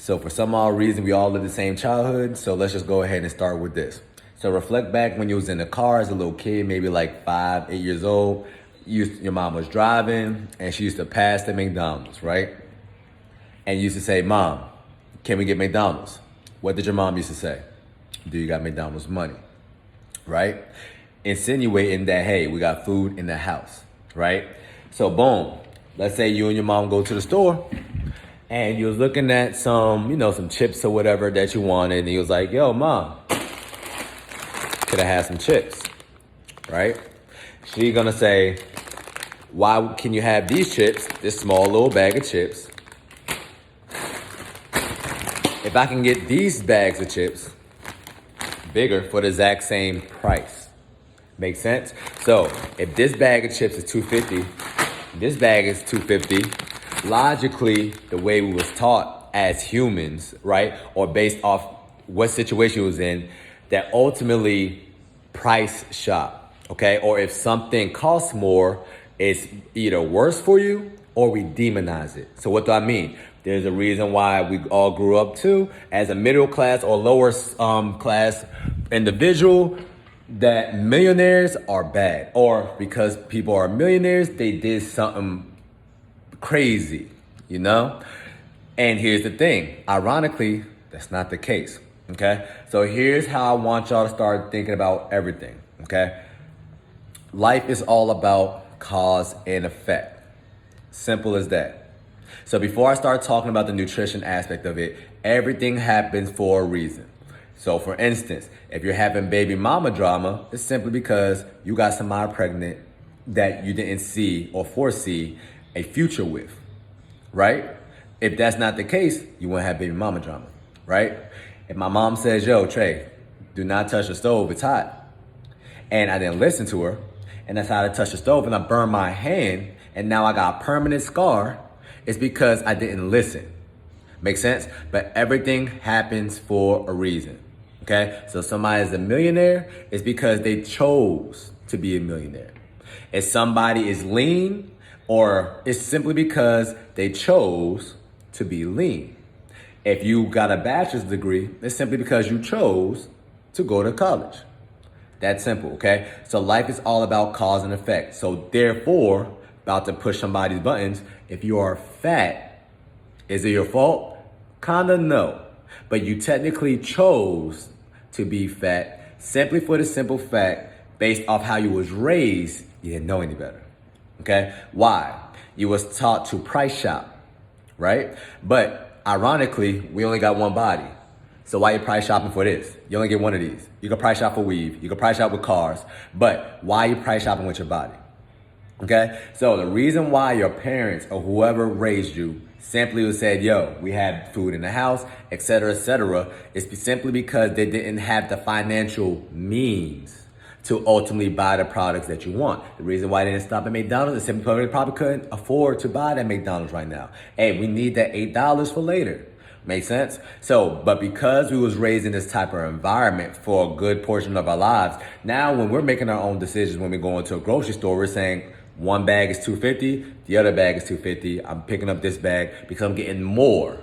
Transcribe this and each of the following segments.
So for some odd reason, we all live the same childhood. So let's just go ahead and start with this. So reflect back when you was in the car as a little kid, maybe like 5, 8 years old. Your mom was driving and she used to pass the McDonald's, right? And you used to say, Mom, can we get McDonald's? What did your mom used to say? Do you got McDonald's money? Right? Insinuating that, hey, we got food in the house, right? So boom, let's say you and your mom go to the store and you was looking at some chips or whatever that you wanted. And he was like, yo, Mom, could I have some chips, right? She's gonna say, why can you have these chips, this small little bag of chips, if I can get these bags of chips bigger for the exact same price? Make sense? So if this bag of chips is $2.50, this bag is $2.50, logically, the way we was taught as humans, right? Or based off what situation it was in, that ultimately price shop, okay? Or if something costs more, it's either worse for you or we demonize it. So what do I mean? There's a reason why we all grew up too, as a middle class or lower class individual, that millionaires are bad. Or because people are millionaires, they did something crazy, you know? And here's the thing, ironically, that's not the case, okay? So here's how I want y'all to start thinking about everything, okay? Life is all about cause and effect. Simple as that. So before I start talking about the nutrition aspect of it, everything happens for a reason. So for instance, if you're having baby mama drama, it's simply because you got somebody pregnant that you didn't see or foresee a future with, right? If that's not the case, you won't have baby mama drama, right? If my mom says, yo, Trey, do not touch the stove, it's hot, and I didn't listen to her, and I decided to touch the stove and I burned my hand, and now I got a permanent scar, it's because I didn't listen. Make sense? But everything happens for a reason, okay? So somebody is a millionaire, it's because they chose to be a millionaire. If somebody is lean, or it's simply because they chose to be lean. If you got a bachelor's degree, it's simply because you chose to go to college. That's simple, okay? So life is all about cause and effect. So therefore, about to push somebody's buttons, if you are fat, is it your fault? Kinda no. But you technically chose to be fat simply for the simple fact, based off how you was raised, you didn't know any better, okay? Why? You was taught to price shop, right? But ironically, we only got one body. So why you price shopping for this? You only get one of these. You can price shop for weave. You can price shop with cars. But why are you price shopping with your body? Okay? So the reason why your parents or whoever raised you simply said, yo, we had food in the house, et cetera, is simply because they didn't have the financial means to ultimately buy the products that you want. The reason why they didn't stop at McDonald's is simply because they probably couldn't afford to buy that McDonald's right now. Hey, we need that $8 for later. Make sense? So, but because we was raised in this type of environment for a good portion of our lives, now when we're making our own decisions, when we go into a grocery store, we're saying one bag is $2.50, the other bag is $2.50. I'm picking up this bag because I'm getting more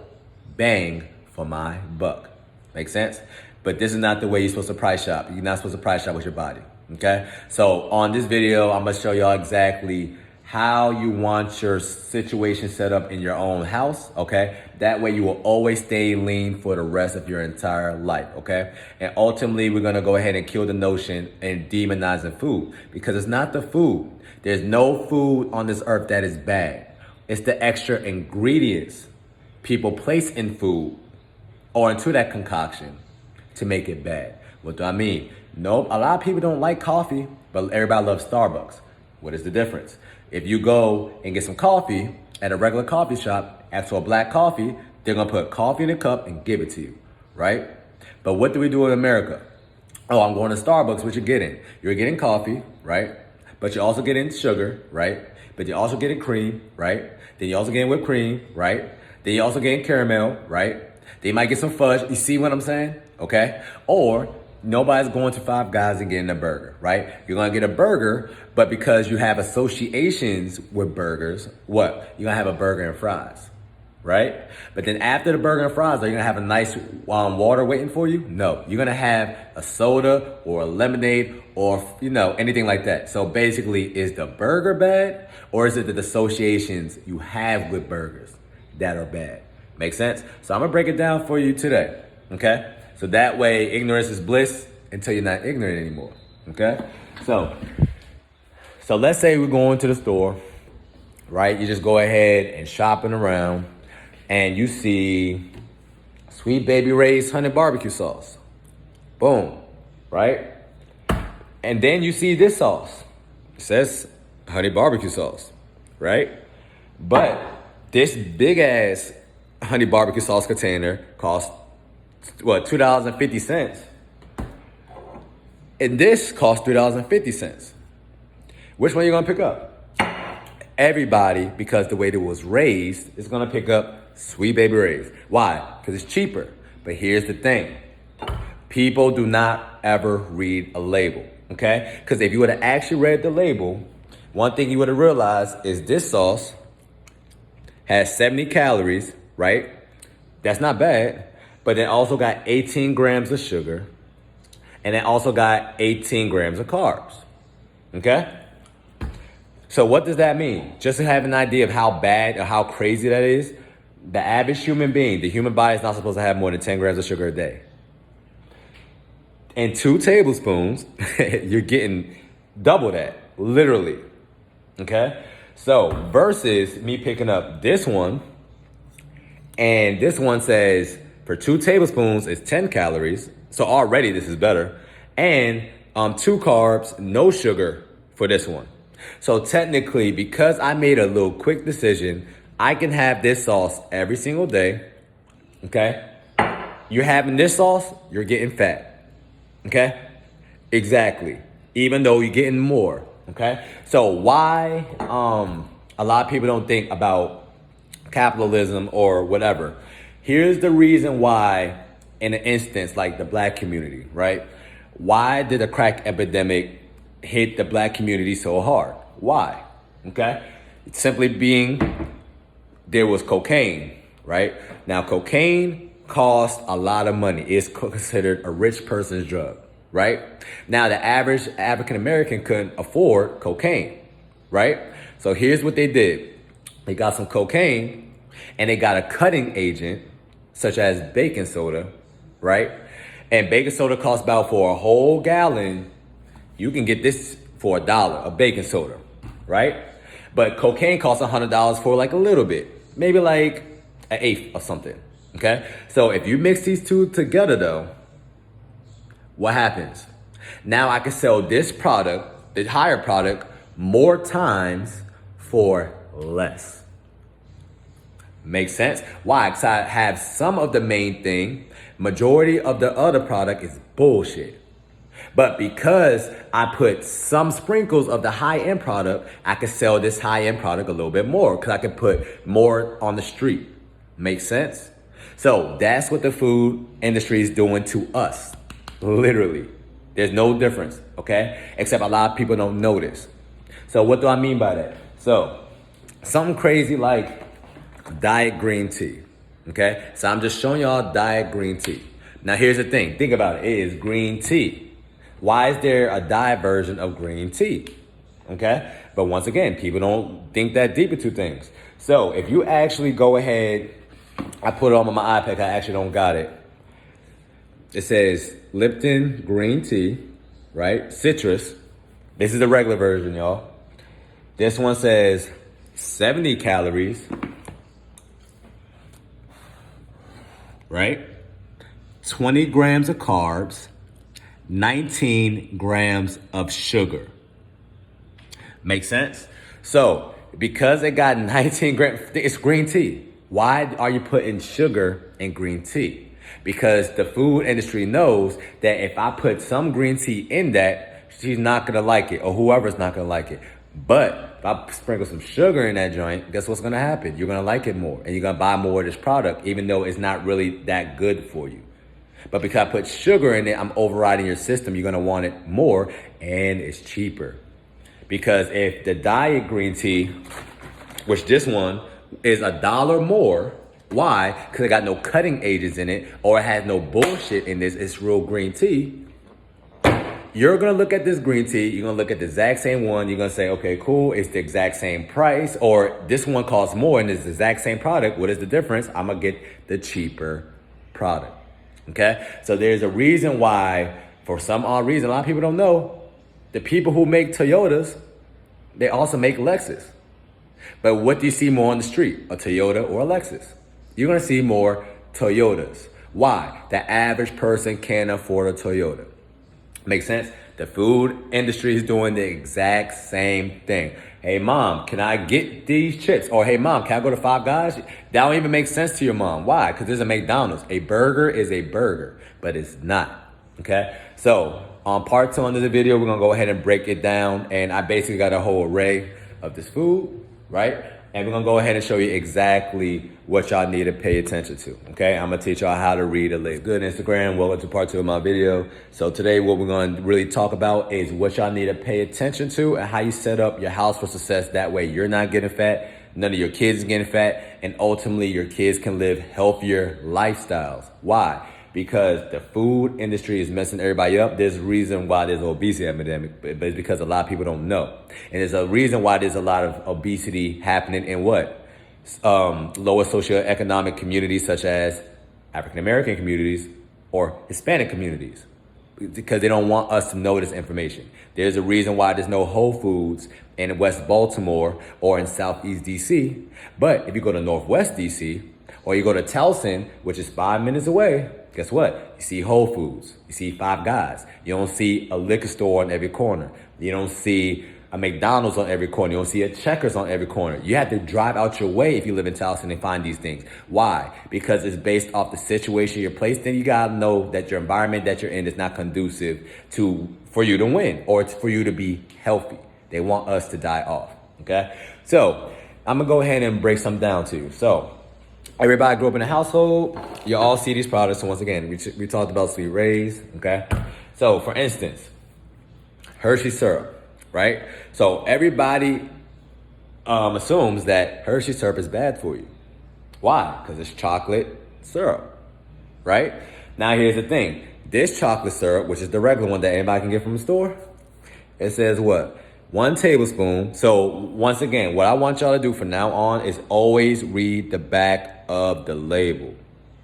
bang for my buck. Make sense? But this is not the way you're supposed to price shop. You're not supposed to price shop with your body, okay? So on this video, I'm gonna show y'all exactly how you want your situation set up in your own house, okay? That way you will always stay lean for the rest of your entire life, okay? And ultimately, we're gonna go ahead and kill the notion and demonizing food, because it's not the food. There's no food on this earth that is bad. It's the extra ingredients people place in food or into that concoction to make it bad. What do I mean? Nope, a lot of people don't like coffee, but everybody loves Starbucks. What is the difference? If you go and get some coffee at a regular coffee shop, ask for a black coffee, they're gonna put coffee in a cup and give it to you, right? But what do we do in America? Oh, I'm going to Starbucks, what you getting? You're getting coffee, right? But you're also getting sugar, right? But you're also getting cream, right? Then you're also getting whipped cream, right? Then you're also getting caramel, right? Then you might get some fudge. You see what I'm saying? Okay? Or nobody's going to Five Guys and getting a burger, right? You're going to get a burger, but because you have associations with burgers, what? You're going to have a burger and fries. right? But then after the burger and fries, are you gonna have a nice water waiting for you? No, you're gonna have a soda or a lemonade or, anything like that. So basically, is the burger bad, or is it the associations you have with burgers that are bad? Make sense? So I'm gonna break it down for you today, okay? So that way, ignorance is bliss until you're not ignorant anymore, okay? So let's say we're going to the store, right? You just go ahead and shopping around, and you see Sweet Baby Ray's honey barbecue sauce. Boom, right? And then you see this sauce. It says honey barbecue sauce, right? But this big ass honey barbecue sauce container costs, $2.50. And this costs $3.50. Which one are you gonna pick up? Everybody, because the way it was raised, is gonna pick up Sweet Baby Ray's. Why? Because it's cheaper. But here's the thing. People do not ever read a label, okay? Because if you would have actually read the label, one thing you would have realized is this sauce has 70 calories, right? That's not bad. But it also got 18 grams of sugar, and it also got 18 grams of carbs, okay? So what does that mean? Just to have an idea of how bad or how crazy that is, the average human being, the human body is not supposed to have more than 10 grams of sugar a day. And 2 tablespoons, you're getting double that, literally, okay? So versus me picking up this one, and this one says for 2 tablespoons, it's 10 calories. So already this is better. And 2 carbs, no sugar for this one. So technically, because I made a little quick decision, I can have this sauce every single day, okay? You're having this sauce, you're getting fat, okay? Exactly, even though you're getting more, okay? So why a lot of people don't think about capitalism or whatever. Here's the reason why, in an instance like the black community, right? Why did the crack epidemic hit the black community so hard? Why? Okay? It's simply being, there was cocaine, right? Now, cocaine costs a lot of money. It's considered a rich person's drug, right? Now, the average African American couldn't afford cocaine, right? So here's what they did. They got some cocaine, and they got a cutting agent, such as baking soda, right? And baking soda costs about, for a whole gallon, you can get this for $1, a baking soda, right? But cocaine costs $100 for like a little bit, maybe like an eighth or something, okay? So if you mix these two together though, what happens? Now I can sell this product, the higher product, more times for less. Makes sense? Why? Because I have some of the main thing, majority of the other product is bullshit. But because I put some sprinkles of the high-end product, I can sell this high-end product a little bit more because I can put more on the street. Makes sense? So that's what the food industry is doing to us, literally. There's no difference, okay? Except a lot of people don't notice. So what do I mean by that? So something crazy like diet green tea, okay? So I'm just showing y'all diet green tea. Now here's the thing, think about it, it is green tea. Why is there a diet version of green tea, okay? But once again, people don't think that deep into things. So if you actually go ahead, I put it on my iPad, I actually don't got it. It says Lipton green tea, right? Citrus. This is the regular version, y'all. This one says 70 calories, right? 20 grams of carbs, 19 grams of sugar. Make sense? So, because it got 19 grams, it's green tea. Why are you putting sugar in green tea? Because the food industry knows that if I put some green tea in that, she's not gonna like it, or whoever's not gonna like it. But if I sprinkle some sugar in that joint, guess what's gonna happen? You're gonna like it more, and you're gonna buy more of this product, even though it's not really that good for you. But because I put sugar in it, I'm overriding your system. You're gonna want it more, and it's cheaper. Because if the diet green tea, which this one is $1 more, Why? Because it got no cutting agents in it, or it has no bullshit in this. It's real green tea. You're going to look at this green tea. You're going to look at the exact same one. You're going to say, okay, cool. It's the exact same price. Or this one costs more and it's the exact same product. What is the difference? I'm going to get the cheaper product. Okay? So there's a reason why, for some odd reason, a lot of people don't know, the people who make Toyotas, they also make Lexus. But what do you see more on the street? A Toyota or a Lexus? You're going to see more Toyotas. Why? The average person can't afford a Toyota. Makes sense? The food industry is doing the exact same thing. Hey, mom, can I get these chips? Or, hey, mom, can I go to Five Guys? That don't even make sense to your mom. Why? Because there's a McDonald's. A burger is a burger, but it's not. Okay? So, on part 2 of the video, we're going to go ahead and break it down. And I basically got a whole array of this food, right? And we're going to go ahead and show you exactly what y'all need to pay attention to, okay? I'm going to teach y'all how to read a label. Good Instagram, welcome to part 2 of my video. So today what we're going to really talk about is what y'all need to pay attention to and how you set up your house for success. That way you're not getting fat, none of your kids are getting fat, and ultimately your kids can live healthier lifestyles. Why? Because the food industry is messing everybody up. There's a reason why there's an obesity epidemic, but it's because a lot of people don't know. And there's a reason why there's a lot of obesity happening in what? Lower socioeconomic communities such as African-American communities or Hispanic communities, because they don't want us to know this information. There's a reason why there's no Whole Foods in West Baltimore or in Southeast DC. But if you go to Northwest DC or you go to Towson, which is 5 minutes away, guess what? You see Whole Foods, you see Five Guys. You don't see a liquor store on every corner. You don't see a McDonald's on every corner. You don't see a Checkers on every corner. You have to drive out your way if you live in Towson and find these things. Why? Because it's based off the situation you're placed in. You gotta know that your environment that you're in is not conducive for you to win or for you to be healthy. They want us to die off, okay? So I'm gonna go ahead and break some down to you. So everybody grew up in a household. You all see these products. So once again, we talked about Sweet Rays, okay? So for instance, Hershey syrup. Right? So everybody assumes that Hershey syrup is bad for you. Why? Because it's chocolate syrup, right? Now here's the thing. This chocolate syrup, which is the regular one that anybody can get from the store, it says what? 1 tablespoon. So once again, what I want y'all to do from now on is always read the back of the label,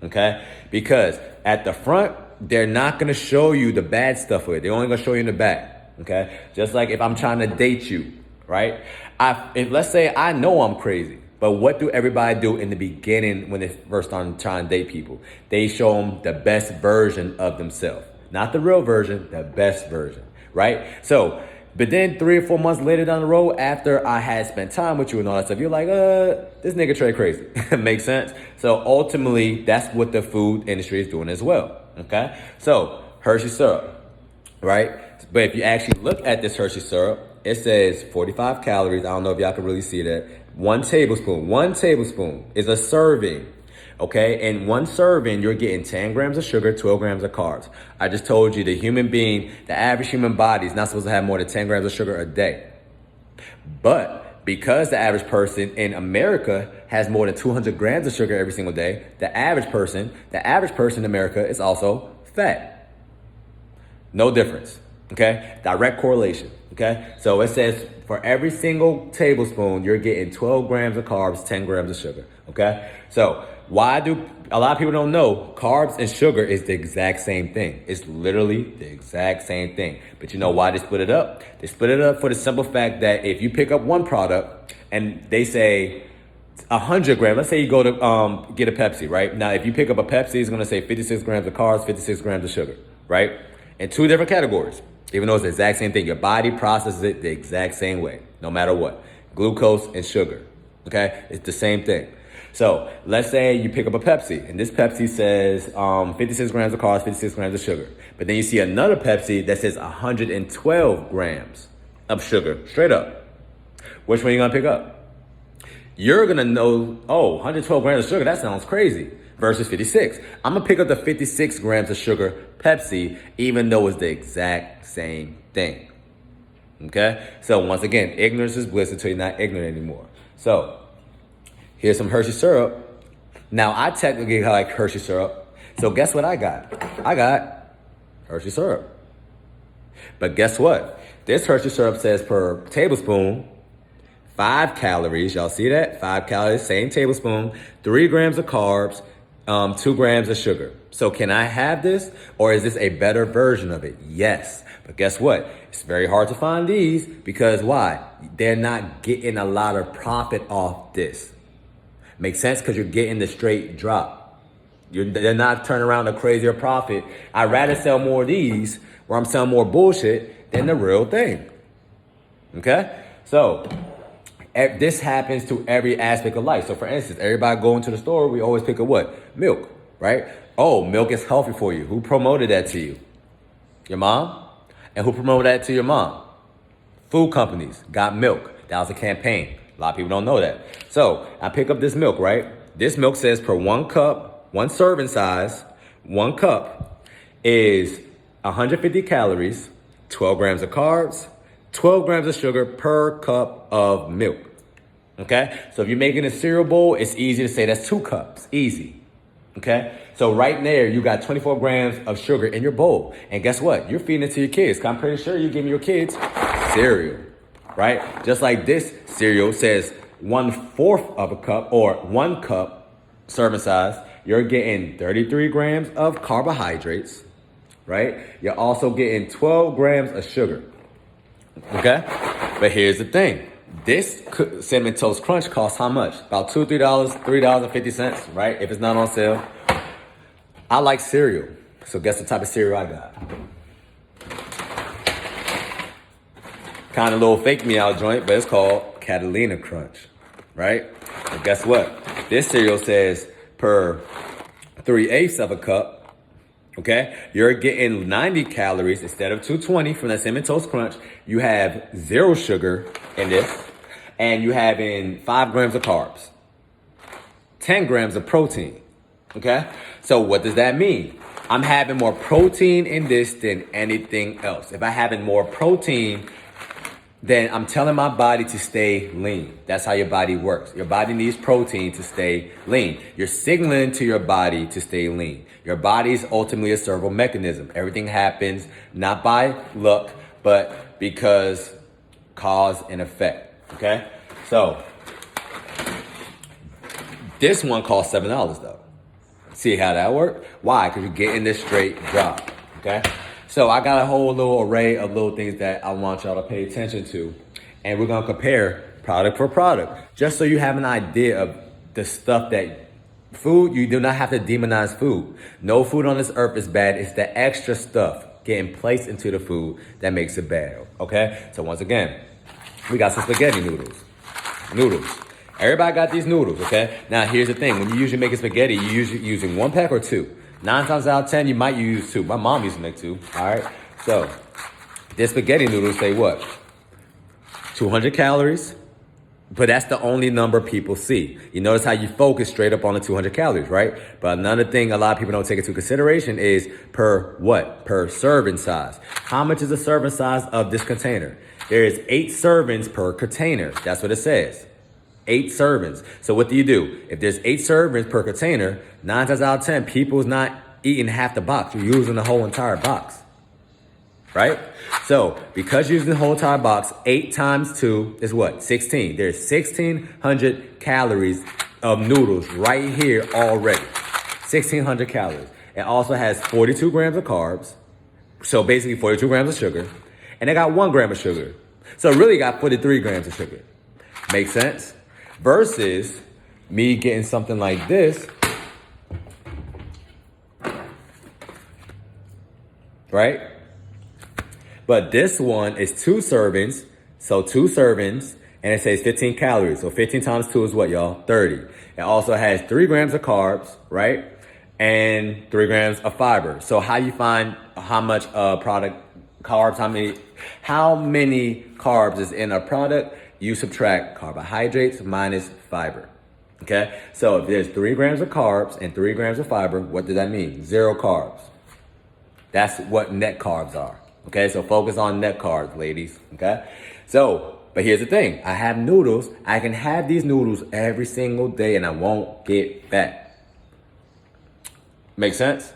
okay? Because at the front, they're not going to show you the bad stuff with it. They're only going to show you in the back. Okay, just like if I'm trying to date you, right? If let's say I know I'm crazy, but what do everybody do in the beginning when they first start trying to date people? They show them the best version of themselves, not the real version, the best version, right? So, but then 3 or 4 months later down the road, after I had spent time with you and all that stuff, you're like, this nigga Trey crazy. Makes sense? So ultimately, that's what the food industry is doing as well. Okay, so Hershey syrup, right? But if you actually look at this Hershey syrup, it says 45 calories. I don't know if y'all can really see that. 1 tablespoon. 1 tablespoon is a serving. Okay? In 1 serving, you're getting 10 grams of sugar, 12 grams of carbs. I just told you the human being, the average human body is not supposed to have more than 10 grams of sugar a day. But because the average person in America has more than 200 grams of sugar every single day, the average person in America is also fat. No difference. Okay, direct correlation. Okay, so it says for every single tablespoon, you're getting 12 grams of carbs, 10 grams of sugar. Okay, so why do a lot of people don't know carbs and sugar is the exact same thing? It's literally the exact same thing. But you know why they split it up? They split it up for the simple fact that if you pick up one product and they say 100 grams, let's say you go to get a Pepsi, right? Now, if you pick up a Pepsi, it's going to say 56 grams of carbs, 56 grams of sugar, right? In 2 different categories. Even though it's the exact same thing, your body processes it the exact same way, no matter what. Glucose and sugar, okay? It's the same thing. So let's say you pick up a Pepsi, and this Pepsi says 56 grams of carbs, 56 grams of sugar. But then you see another Pepsi that says 112 grams of sugar, straight up. Which one are you gonna pick up? You're gonna know, 112 grams of sugar, that sounds crazy. Versus 56. I'm gonna pick up the 56 grams of sugar Pepsi, even though it's the exact same thing. Okay? So once again, ignorance is bliss until you're not ignorant anymore. So here's some Hershey syrup. Now, I technically like Hershey syrup. So guess what I got? I got Hershey syrup. But guess what? This Hershey syrup says per tablespoon, 5 calories. Y'all see that? 5 calories, same tablespoon, 3 grams of carbs, 2 grams of sugar. So can I have this, or is this a better version of it? Yes. But guess what? It's very hard to find these because why? They're not getting a lot of profit off this. Makes sense? Because you're getting the straight drop. They're not turning around a crazier profit. I'd rather sell more of these where I'm selling more bullshit than the real thing. Okay? So this happens to every aspect of life. So for instance, everybody going to the store, we always pick up what? Milk, right? Oh, milk is healthy for you. Who promoted that to you? Your mom? And who promoted that to your mom? Food companies got milk. That was a campaign. A lot of people don't know that. So I pick up this milk, right? This milk says per 1 cup, 1 serving size, 1 cup is 150 calories, 12 grams of carbs, 12 grams of sugar per cup of milk. Okay? So if you're making a cereal bowl, it's easy to say that's 2 cups. Easy. Okay? So right there, you got 24 grams of sugar in your bowl. And guess what? You're feeding it to your kids. 'Cause I'm pretty sure you're giving your kids cereal. Right? Just like this cereal says 1/4 of a cup or 1 cup serving size, you're getting 33 grams of carbohydrates, right? You're also getting 12 grams of sugar, okay? But here's the thing. This Cinnamon Toast Crunch costs how much? About $2, $3, $3.50, right? If it's not on sale. I like cereal, so guess what type of cereal I got? Kind of little fake me out joint, but it's called Catalina Crunch, right? And guess what? This cereal says per 3/8 of a cup, okay? You're getting 90 calories instead of 220 from that Cinnamon Toast Crunch. You have 0 sugar in this, and you have in 5 grams of carbs, 10 grams of protein, okay? So what does that mean? I'm having more protein in this than anything else. If I'm having more protein, then I'm telling my body to stay lean. That's how your body works. Your body needs protein to stay lean. You're signaling to your body to stay lean. Your body is ultimately a servo mechanism. Everything happens not by luck, but because cause and effect, okay? So, this one costs $7 though. See how that works? Why? Because you're getting this straight drop, okay? So I got a whole little array of little things that I want y'all to pay attention to. And we're going to compare product for product. Just so you have an idea of the stuff that food, you do not have to demonize food. No food on this earth is bad. It's the extra stuff getting placed into the food that makes it bad. Okay? So once again, we got some spaghetti noodles. Noodles. Everybody got these noodles, okay? Now here's the thing. When you usually make a spaghetti, you're usually using 1 pack or 2. 9 times out of 10, you might use 2. My mom used to make 2, all right? So, this spaghetti noodles say what? 200 calories, but that's the only number people see. You notice how you focus straight up on the 200 calories, right? But another thing a lot of people don't take into consideration is per what? Per serving size. How much is the serving size of this container? There is 8 servings per container. That's what it says. 8 servings. So what do? If there's 8 servings per container, 9 times out of 10, people's not eating half the box. You're using the whole entire box, right? So because you're using the whole entire box, 8 times 2 is what? 16. There's 1,600 calories of noodles right here already. 1,600 calories. It also has 42 grams of carbs. So basically 42 grams of sugar. And it got 1 gram of sugar. So it really got 43 grams of sugar. Make sense? Versus me getting something like this, right? But this one is 2 servings, so 2 servings, and it says 15 calories. So 15 times 2 is what, y'all? 30. It also has 3 grams of carbs, right? And 3 grams of fiber. So how you find how much product carbs, how many carbs is in a product? You subtract carbohydrates minus fiber, okay? So if there's 3 grams of carbs and 3 grams of fiber, what does that mean? 0 carbs. That's what net carbs are, okay? So focus on net carbs, ladies, okay? So, but here's the thing. I have noodles. I can have these noodles every single day and I won't get fat. Make sense?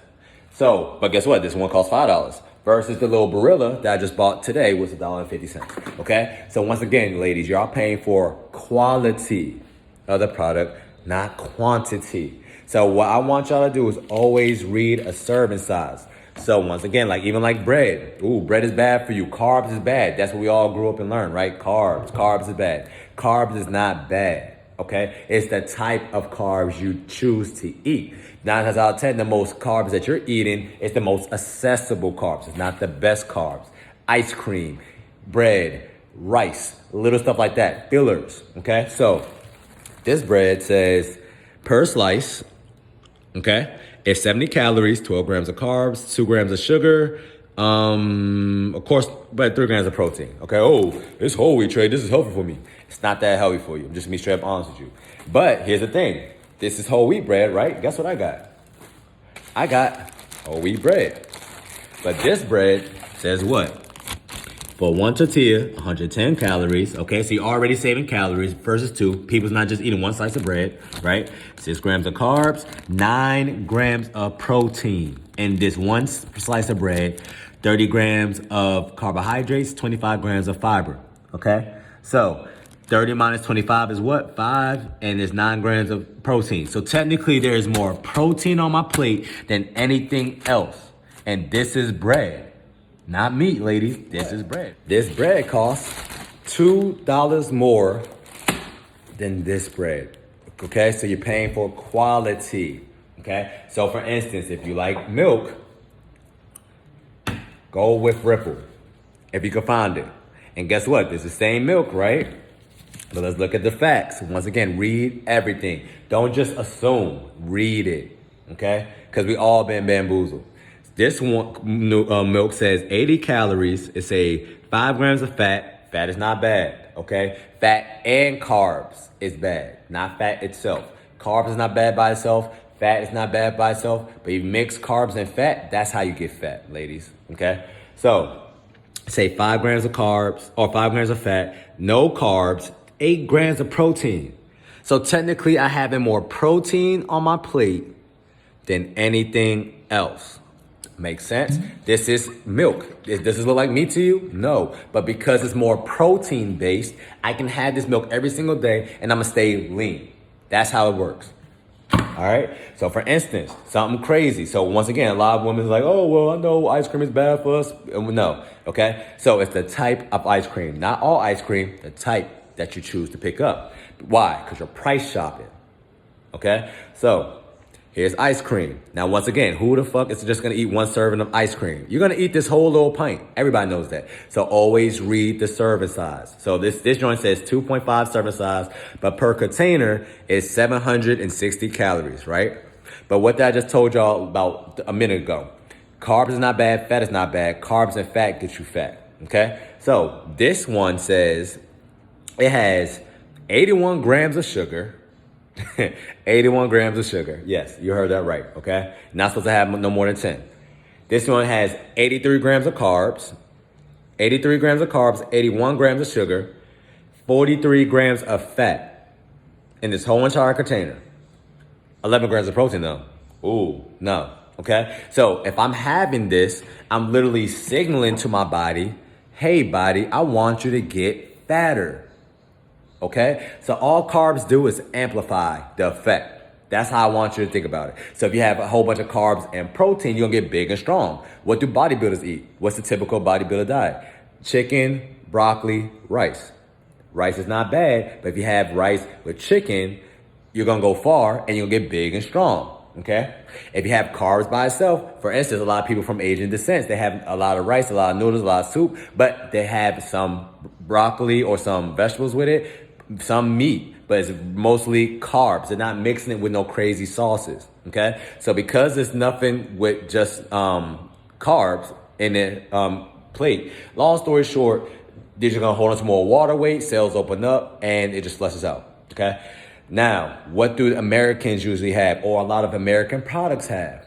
So, but guess what? This one costs $5 versus the little Barilla that I just bought today was $1.50. Okay? So once again, ladies, y'all paying for quality of the product, not quantity. So what I want y'all to do is always read a serving size. So once again, even like bread. Ooh, bread is bad for you. Carbs is bad. That's what we all grew up and learned, right? Carbs is bad. Carbs is not bad, okay? It's the type of carbs you choose to eat. 9 times out of 10, the most carbs that you're eating is the most accessible carbs. It's not the best carbs. Ice cream, bread, rice, little stuff like that. Fillers, okay? So this bread says per slice, okay, it's 70 calories, 12 grams of carbs, 2 grams of sugar, of course, but 3 grams of protein. Okay, oh, it's whole wheat trade. This is healthy for me. It's not that healthy for you. I'm just gonna be straight up honest with you. But here's the thing. This is whole wheat bread, right? Guess what I got? I got whole wheat bread. But this bread says what? For 1 tortilla, 110 calories. Okay, so you're already saving calories versus 2. People's not just eating 1 slice of bread, right? 6 grams of carbs, 9 grams of protein in this 1 slice of bread, 30 grams of carbohydrates, 25 grams of fiber, okay? So 30 minus 25 is what? 5, and there's 9 grams of protein. So technically there's more protein on my plate than anything else. And this is bread. Not meat, ladies. This is bread. This bread costs $2 more than this bread. Okay, so you're paying for quality. Okay, so for instance, if you like milk, go with Ripple if you can find it. And guess what? It's the same milk, right? But let's look at the facts. Once again, read everything. Don't just assume. Read it. Okay, because we all been bamboozled. This one milk says 80 calories. It's 5 grams of fat. Fat is not bad, okay? Fat and carbs is bad, not fat itself. Carbs is not bad by itself. Fat is not bad by itself. But you mix carbs and fat, that's how you get fat, ladies, okay? So, say 5 grams of carbs or 5 grams of fat, no carbs, 8 grams of protein. So technically, I have more protein on my plate than anything else. Makes sense? This is milk. Does this look like meat to you? No. But because it's more protein based, I can have this milk every single day and I'm gonna stay lean. That's how it works. All right. So for instance, something crazy. So once again, a lot of women are like, oh, well, I know ice cream is bad for us. No. Okay. So it's the type of ice cream, not all ice cream, the type that you choose to pick up. Why? Because you're price shopping. Okay. So here's ice cream. Now, once again, who the fuck is just gonna eat 1 serving of ice cream? You're gonna eat this whole little pint. Everybody knows that. So always read the serving size. So this joint says 2.5 serving size, but per container is 760 calories, right? But what I just told y'all about a minute ago, carbs is not bad, fat is not bad. Carbs and fat get you fat, okay? So this one says it has 81 grams of sugar, 81 grams of sugar. Yes, you heard that right, okay? Not supposed to have no more than 10. This one has 83 grams of carbs, 81 grams of sugar, 43 grams of fat in this whole entire container. 11 grams of protein though. Ooh, no, okay? So if I'm having this, I'm literally signaling to my body, hey body, I want you to get fatter. Okay, so all carbs do is amplify the effect. That's how I want you to think about it. So if you have a whole bunch of carbs and protein, you're gonna get big and strong. What do bodybuilders eat? What's the typical bodybuilder diet? Chicken, broccoli, rice. Rice is not bad, but if you have rice with chicken, you're gonna go far and you'll get big and strong. Okay? If you have carbs by itself, for instance, a lot of people from Asian descent, they have a lot of rice, a lot of noodles, a lot of soup, but they have some broccoli or some vegetables with it, some meat, but it's mostly carbs. They're not mixing it with no crazy sauces, okay? So because there's nothing with just carbs in the plate, long story short, they're just gonna hold on to more water weight, cells open up, and it just flushes out, okay? Now, what do Americans usually have, or a lot of American products have?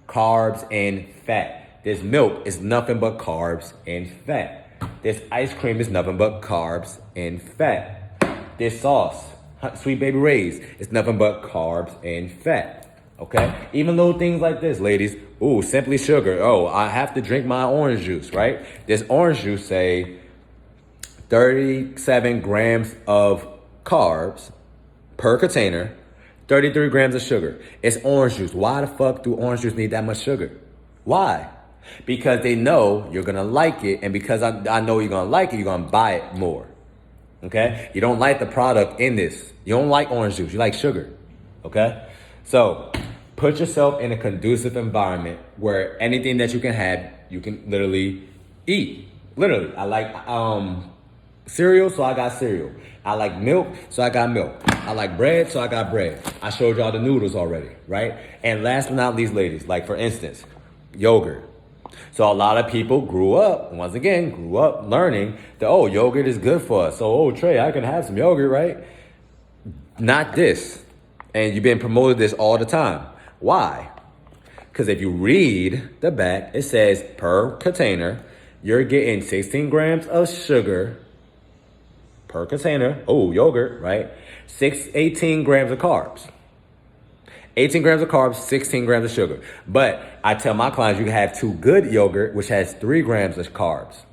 Carbs and fat. This milk is nothing but carbs and fat. This ice cream is nothing but carbs and fat. This sauce, Sweet Baby Ray's, is nothing but carbs and fat. Okay? Even little things like this, ladies. Ooh, simply sugar. Oh, I have to drink my orange juice, right? This orange juice say 37 grams of carbs per container, 33 grams of sugar. It's orange juice. Why the fuck do orange juice need that much sugar? Why? Because they know you're gonna like it, and because I know you're gonna like it, you're gonna buy it more. Okay? You don't like the product in this. You don't like orange juice. You like sugar. Okay? So put yourself in a conducive environment where anything that you can have, you can literally eat. Literally. I like cereal, so I got cereal. I like milk, so I got milk. I like bread, so I got bread. I showed y'all the noodles already, right? And last but not least, ladies, like for instance, yogurt. So a lot of people grew up learning that, oh, yogurt is good for us. So, oh, Trey, I can have some yogurt, right? Not this. And you've been promoted this all the time. Why? Because if you read the back, it says per container, you're getting 16 grams of sugar per container. Oh, yogurt, right? 18 grams of carbs. 18 grams of carbs, 16 grams of sugar. But I tell my clients you can have Too Good yogurt, which has 3 grams of carbs.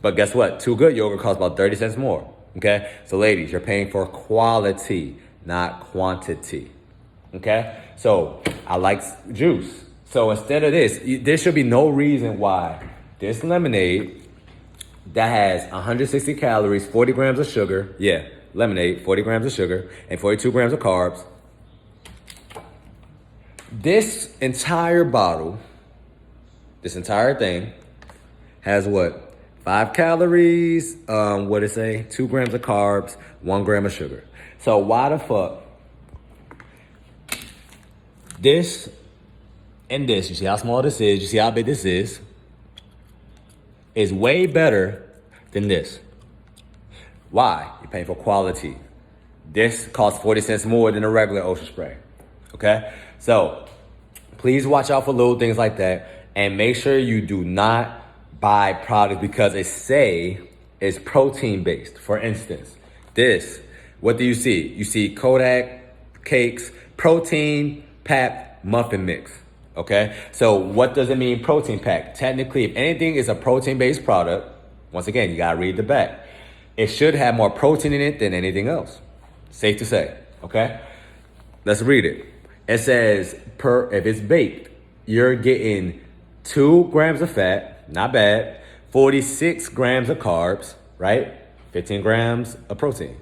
But guess what? Too Good yogurt costs about 30 cents more. Okay? So ladies, you're paying for quality, not quantity. Okay? So I like juice. So instead of this, there should be no reason why this lemonade that has 160 calories, 40 grams of sugar, lemonade, 40 grams of sugar, and 42 grams of carbs. This entire bottle, this entire thing, has what? 5 calories, 2 grams of carbs, 1 gram of sugar. So why the fuck? This and this, you see how small this is, you see how big this is way better than this. Why? You're paying for quality. This costs 40 cents more than a regular Ocean Spray. Okay? So please watch out for little things like that, and make sure you do not buy products because it say it's protein based. For instance, this, what do you see? You see Kodak Cakes protein packed muffin mix. Okay, so what does it mean protein packed? Technically, if anything is a protein based product, once again, you gotta read the back. It should have more protein in it than anything else. Safe to say, okay? Let's read it. It says, if it's baked, you're getting 2 grams of fat, not bad, 46 grams of carbs, right? 15 grams of protein.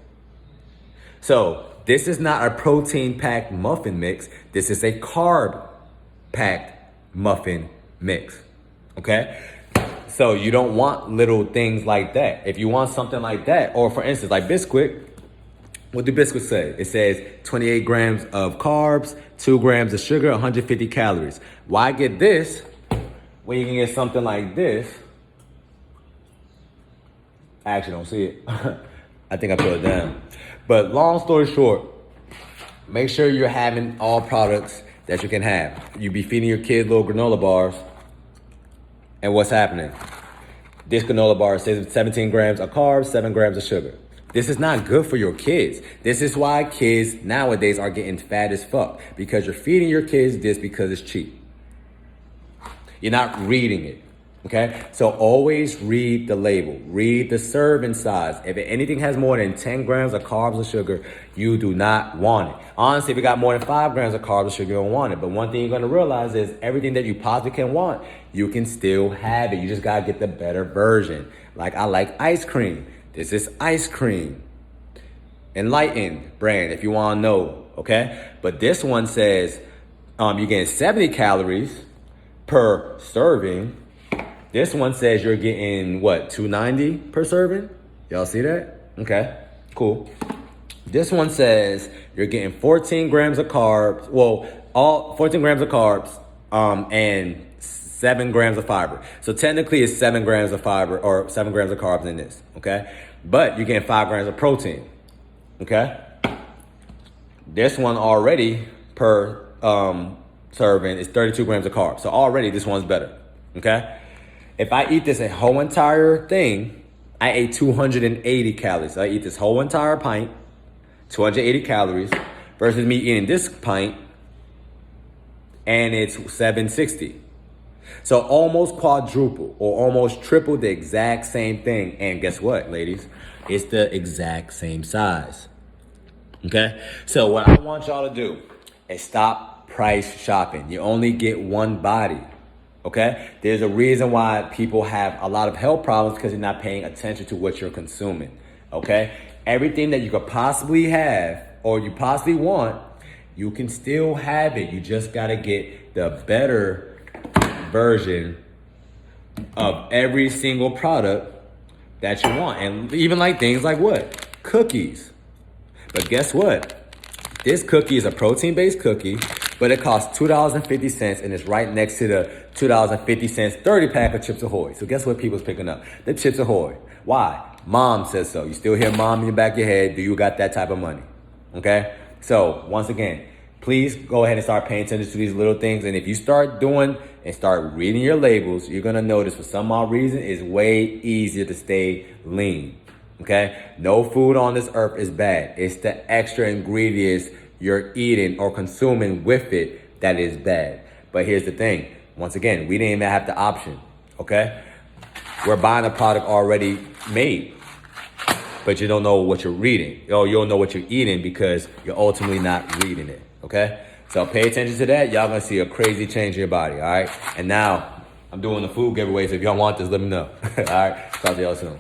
So this is not a protein-packed muffin mix. This is a carb-packed muffin mix, okay? So you don't want little things like that. If you want something like that, or for instance, like Biscuit, what do biscuits say? It says 28 grams of carbs, 2 grams of sugar, 150 calories. Why get this when you can get something like this? I actually don't see it. I think I put it down. But long story short, make sure you're having all products that you can have. You be feeding your kids little granola bars, and what's happening? This granola bar says 17 grams of carbs, 7 grams of sugar. This is not good for your kids. This is why kids nowadays are getting fat as fuck, because you're feeding your kids this because it's cheap. You're not reading it, okay? So always read the label. Read the serving size. If anything has more than 10 grams of carbs or sugar, you do not want it. Honestly, if it got more than 5 grams of carbs or sugar, you don't want it. But one thing you're gonna realize is everything that you possibly can want, you can still have it. You just gotta get the better version. Like I like ice cream. This is ice cream. Enlightened brand, if you want to know, okay? But this one says you're getting 70 calories per serving. This one says you're getting, 290 per serving? Y'all see that? Okay, cool. This one says you're getting 14 grams of carbs. Well, all 14 grams of carbs and 7 grams of fiber. So technically it's 7 grams of fiber or 7 grams of carbs in this, okay? But you're getting 5 grams of protein, okay? This one already per serving is 32 grams of carbs. So already this one's better, okay? If I eat this a whole entire thing, I ate 280 calories. So I eat this whole entire pint, 280 calories, versus me eating this pint, and it's $760. So almost quadruple or almost triple the exact same thing. And guess what, ladies? It's the exact same size. Okay? So what I want y'all to do is stop price shopping. You only get one body. Okay? There's a reason why people have a lot of health problems because you're not paying attention to what you're consuming. Okay? Everything that you could possibly have or you possibly want, you can still have it. You just got to get the better version of every single product that you want. And even like things like what? Cookies. But guess what? This cookie is a protein-based cookie, but it costs $2.50 and it's right next to the $2.50 30 pack of Chips Ahoy. So guess what people's picking up? The Chips Ahoy. Why? Mom says so. You still hear mom in the back of your head. Do you got that type of money? Okay? So once again, please go ahead and start paying attention to these little things. And if you start doing and start reading your labels, you're going to notice for some odd reason it's way easier to stay lean. Okay? No food on this earth is bad. It's the extra ingredients you're eating or consuming with it that is bad. But here's the thing. Once again, we didn't even have the option. Okay? We're buying a product already made. But you don't know what you're reading. Or you don't know what you're eating because you're ultimately not reading it. Okay? So pay attention to that. Y'all gonna see a crazy change in your body. All right? And now I'm doing the food giveaway. So if y'all want this, let me know. All right? Talk to y'all soon.